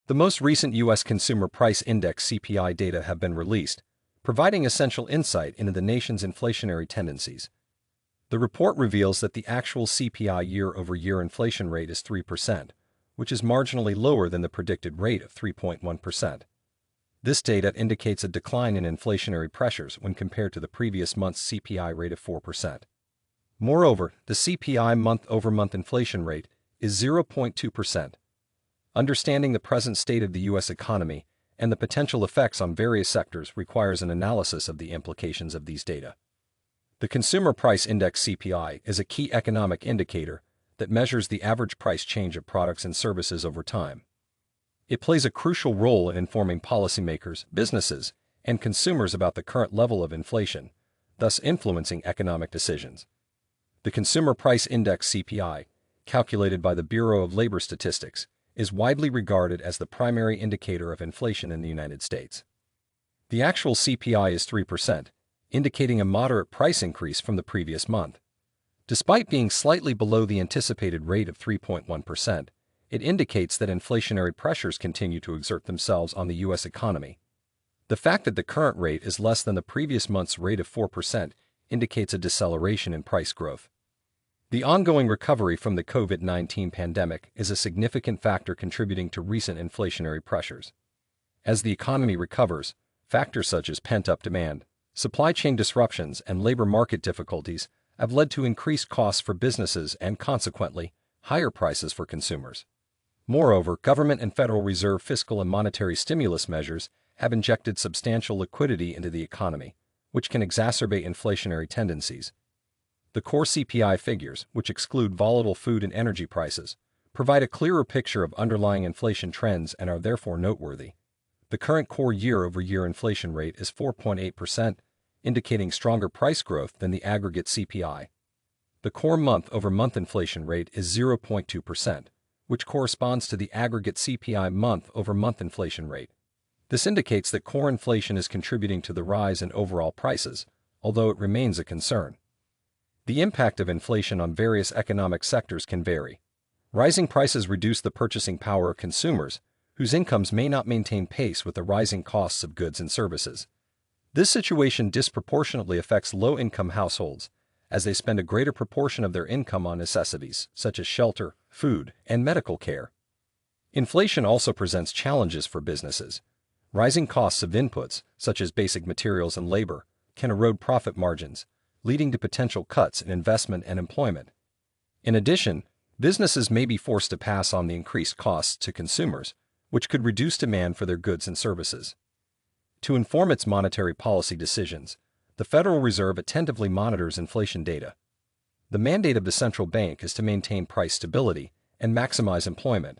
The most recent U.S. Consumer Price Index (CPI) data have been released, providing essential insight into the nation's inflationary tendencies. The report reveals that the actual CPI year-over-year inflation rate is 3%, which is marginally lower than the predicted rate of 3.1%. This data indicates a decline in inflationary pressures when compared to the previous month's CPI rate of 4%. Moreover, the CPI month-over-month inflation rate is 0.2%. Understanding the present state of the U.S. economy and the potential effects on various sectors requires an analysis of the implications of these data. The Consumer Price Index (CPI) is a key economic indicator that measures the average price change of products and services over time. It plays a crucial role in informing policymakers, businesses, and consumers about the current level of inflation, thus influencing economic decisions. The Consumer Price Index (CPI), calculated by the Bureau of Labor Statistics, is widely regarded as the primary indicator of inflation in the United States. The actual CPI is 3%, indicating a moderate price increase from the previous month. Despite being slightly below the anticipated rate of 3.1%, it indicates that inflationary pressures continue to exert themselves on the U.S. economy. The fact that the current rate is less than the previous month's rate of 4% indicates a deceleration in price growth. The ongoing recovery from the COVID-19 pandemic is a significant factor contributing to recent inflationary pressures. As the economy recovers, factors such as pent-up demand, supply chain disruptions, and labor market difficulties have led to increased costs for businesses and, consequently, higher prices for consumers. Moreover, government and Federal Reserve fiscal and monetary stimulus measures have injected substantial liquidity into the economy, which can exacerbate inflationary tendencies. The core CPI figures, which exclude volatile food and energy prices, provide a clearer picture of underlying inflation trends and are therefore noteworthy. The current core year-over-year inflation rate is 4.8%, indicating stronger price growth than the aggregate CPI. The core month-over-month inflation rate is 0.2%, which corresponds to the aggregate CPI month-over-month inflation rate. This indicates that core inflation is contributing to the rise in overall prices, although it remains a concern. The impact of inflation on various economic sectors can vary. Rising prices reduce the purchasing power of consumers, whose incomes may not maintain pace with the rising costs of goods and services. This situation disproportionately affects low-income households, as they spend a greater proportion of their income on necessities, such as shelter, food, and medical care. Inflation also presents challenges for businesses. Rising costs of inputs, such as basic materials and labor, can erode profit margins, leading to potential cuts in investment and employment. In addition, businesses may be forced to pass on the increased costs to consumers, which could reduce demand for their goods and services. To inform its monetary policy decisions, the Federal Reserve attentively monitors inflation data. The mandate of the central bank is to maintain price stability and maximize employment.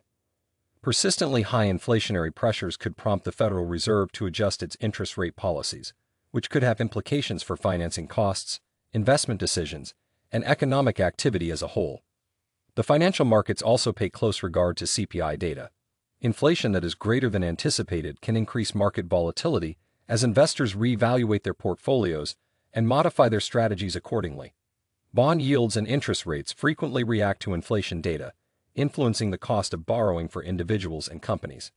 Persistently high inflationary pressures could prompt the Federal Reserve to adjust its interest rate policies, which could have implications for financing costs, investment decisions, and economic activity as a whole. The financial markets also pay close regard to CPI data. Inflation that is greater than anticipated can increase market volatility as investors reevaluate their portfolios and modify their strategies accordingly. Bond yields and interest rates frequently react to inflation data, influencing the cost of borrowing for individuals and companies.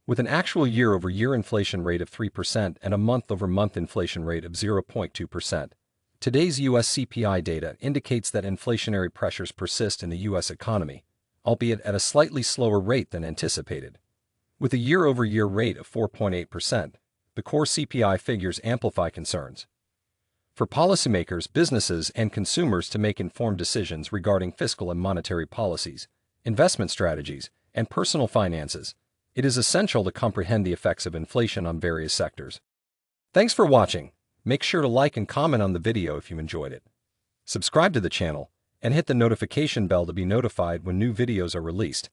With an actual year-over-year inflation rate of 3% and a month-over-month inflation rate of 0.2%, today's U.S. CPI data indicates that inflationary pressures persist in the U.S. economy, albeit at a slightly slower rate than anticipated. With a year-over-year rate of 4.8%, the core CPI figures amplify concerns. For policymakers, businesses, and consumers to make informed decisions regarding fiscal and monetary policies, investment strategies, and personal finances, it is essential to comprehend the effects of inflation on various sectors. Thanks for watching. Make sure to like and comment on the video if you enjoyed it. Subscribe to the channel and hit the notification bell to be notified when new videos are released.